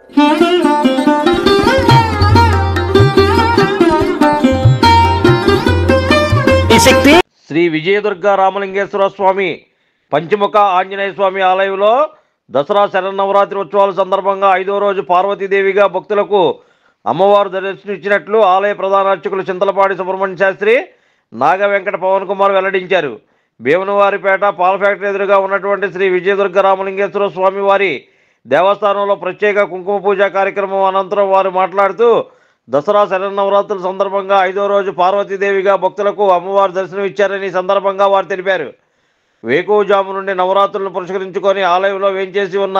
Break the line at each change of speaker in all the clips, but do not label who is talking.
శ్రీ విజయదుర్గ రామలింగేశ్వర స్వామి పంచముఖ ఆంజనేయ స్వామి ఆలయంలో దసరా శరన్నవరాత్రి ఉత్సవాల సందర్భంగా 5వ రోజు పార్వతీదేవిగా భక్తులకు అమ్మవారు దర్శనమిచ్చినట్లు ఆలయ ప్రధాన అర్చకులు చింతలపాడి సుబ్రహ్మణ్య శాస్త్రి నాగ వెంకట పవన్ కుమార్ వెల్లడించారు. భీమనవారిపేట పాల ఫ్యాక్టరీ ఎదురుగా ఉన్నటువంటి శ్రీ విజయదుర్గ రామలింగేశ్వర స్వామి వారి దేవస్థానంలో ప్రత్యేక కుంకుమ పూజ కార్యక్రమం అనంతరం వారు మాట్లాడుతూ దసరా శరన్నవరాత్రుల సందర్భంగా 5వ రోజు పార్వతీదేవిగా భక్తులకు అమ్మవారు దర్శనమిచ్చారని సందర్భంగా వారు తెలిపారు. వేకువజాము నుండి నవరాత్రులను పురస్కరించుకొని ఆలయంలో వేంచేసి ఉన్న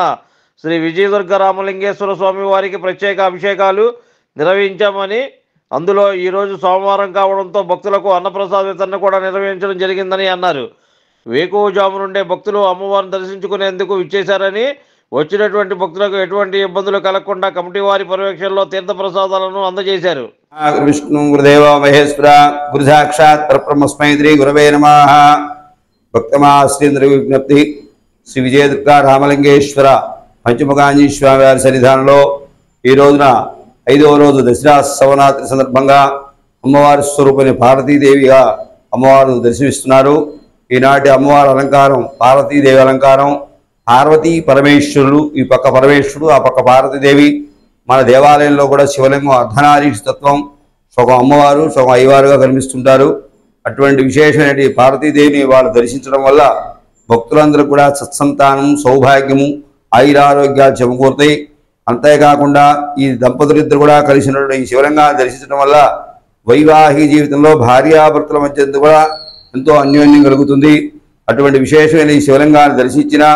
శ్రీ విజయదుర్గ రామలింగేశ్వర స్వామి వారికి ప్రత్యేక అభిషేకాలు నిర్వహించామని, అందులో ఈరోజు సోమవారం కావడంతో భక్తులకు అన్నప్రసాద వితరణ కూడా నిర్వహించడం జరిగిందని అన్నారు. వేకువజాము నుండే భక్తులు అమ్మవారిని దర్శించుకునేందుకు విచ్చేశారని, వచ్చినటువంటి భక్తులకు ఎటువంటి ఇబ్బందులు కలగకుండా కమిటీ వారి పర్యవేక్షణలో తీర్థ ప్రసాదాలను అందజేశారు.
విష్ణు గురుదేవ మహేశ్వర గురు సాక్షాత్ పరబ్రహ్మస్మై శ్రీ గురవే నమః. భక్తమాశ్రీంద్ర విజ్ఞప్తి శ్రీ విజయదుర్గ రామలింగేశ్వర పంచముఖాంజీ స్వామి వారి సన్నిధానంలో ఈ రోజున 5వ రోజు దసరా శరన్నవరాత్రి సందర్భంగా అమ్మవారి స్వరూపిణి పార్వతీదేవిగా అమ్మవారు దర్శనమిస్తున్నారు. ఈనాటి అమ్మవారి అలంకారం పార్వతీదేవి అలంకారం. పార్వతీ పరమేశ్వరుడు, ఈ పక్క పరమేశ్వరుడు, ఆ పక్క పార్వతీదేవి. మన దేవాలయంలో కూడా శివలింగం అర్ధనారీష తత్వం, సగం అమ్మవారు సగం అయ్యవారుగా కనిపిస్తుంటారు. అటువంటి విశేషమైన పార్వతీదేవిని వాళ్ళు దర్శించడం వల్ల భక్తులందరూ కూడా సత్సంతానం, సౌభాగ్యము, ఆయురారోగ్యాలు చేకూరుతాయి. అంతేకాకుండా ఈ దంపతులిద్దరు కూడా కలిసినటువంటి ఈ శివలింగాన్ని దర్శించడం వల్ల వైవాహిక జీవితంలో భార్యాభర్తల మధ్య కూడా ఎంతో అన్యోన్యం కలుగుతుంది. అటువంటి విశేషమైన ఈ శివలింగాన్ని దర్శించినా,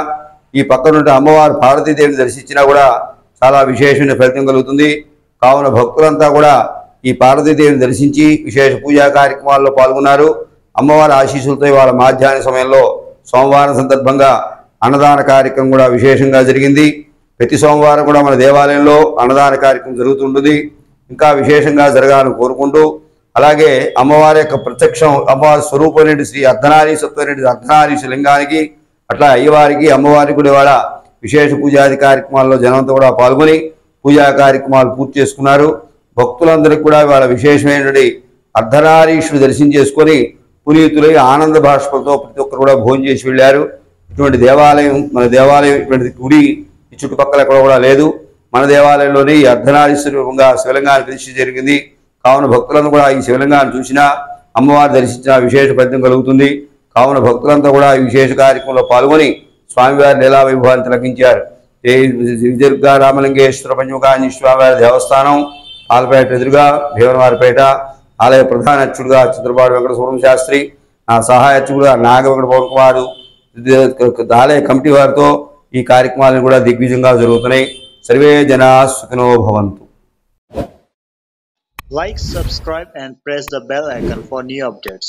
ఈ పక్కనుంటే అమ్మవారు పార్వతీదేవిని దర్శించినా కూడా చాలా విశేషమైన ఫలితం కలుగుతుంది. కావున భక్తులంతా కూడా ఈ పార్వతీదేవిని దర్శించి విశేష పూజా కార్యక్రమాల్లో పాల్గొన్నారు. అమ్మవారి ఆశీస్సులతో వాళ్ళ మాధ్యాహ్న సమయంలో సోమవారం సందర్భంగా అన్నదాన కార్యక్రమం కూడా విశేషంగా జరిగింది. ప్రతి సోమవారం కూడా మన దేవాలయంలో అన్నదాన కార్యక్రమం జరుగుతుంటుంది. ఇంకా విశేషంగా జరగాలని కోరుకుంటూ, అలాగే అమ్మవారి యొక్క ప్రత్యక్షం అమ్మవారి స్వరూపం శ్రీ అర్ధనారీసత్వం అర్ధనారీశ లింగానికి, అట్లా అయ్యవారికి అమ్మవారికి కూడా వాళ్ళ విశేష పూజాది కార్యక్రమాల్లో జనంతో కూడా పాల్గొని పూజా కార్యక్రమాలు పూర్తి చేసుకున్నారు. భక్తులందరికీ కూడా వాళ్ళ విశేషమైనటువంటి అర్ధనారీశుడు దర్శనం చేసుకొని పునీతులై ఆనంద భాష్పంతో ప్రతి ఒక్కరు కూడా భోజనం చేసి వెళ్ళారు. ఇటువంటి దేవాలయం మన దేవాలయం ఇటువంటి గుడి ఈ చుట్టుపక్కల ఎక్కడ కూడా లేదు. మన దేవాలయంలోనే ఈ అర్ధనారీశ్వరంగా శివలింగాన్ని ప్రతిష్ఠ జరిగింది. కావున భక్తులంతా కూడా ఈ శివలింగాన్ని చూసినా, అమ్మవారు దర్శించిన విశేష ఫలితం కలుగుతుంది. కావున భక్తులంతా కూడా ఈ విశేష కార్యక్రమంలో పాల్గొని స్వామివారి లీలా వైభవాన్ని తిలకించారు. విజయదుర్గ రామలింగేశ్వర పంచముఖాంజీ స్వామివారి దేవస్థానం ఆలపేట ఎదురుగా భీమనవారిపేట. ఆలయ ప్రధాన అర్చకుడుగా చింతలపాడి వెంకట సుబ్రహ్మణ్య శాస్త్రి, నా సహాయ అర్చకుడుగా నాగ వెంకట పవన్ కుమార్, ఆలయ కమిటీ వారితో ఈ కార్యక్రమాలను కూడా దిగ్విజయంగా జరుగుతున్నాయి. సర్వే జనా సుఖినో భవంతు.
Like, subscribe and press the bell icon for new updates.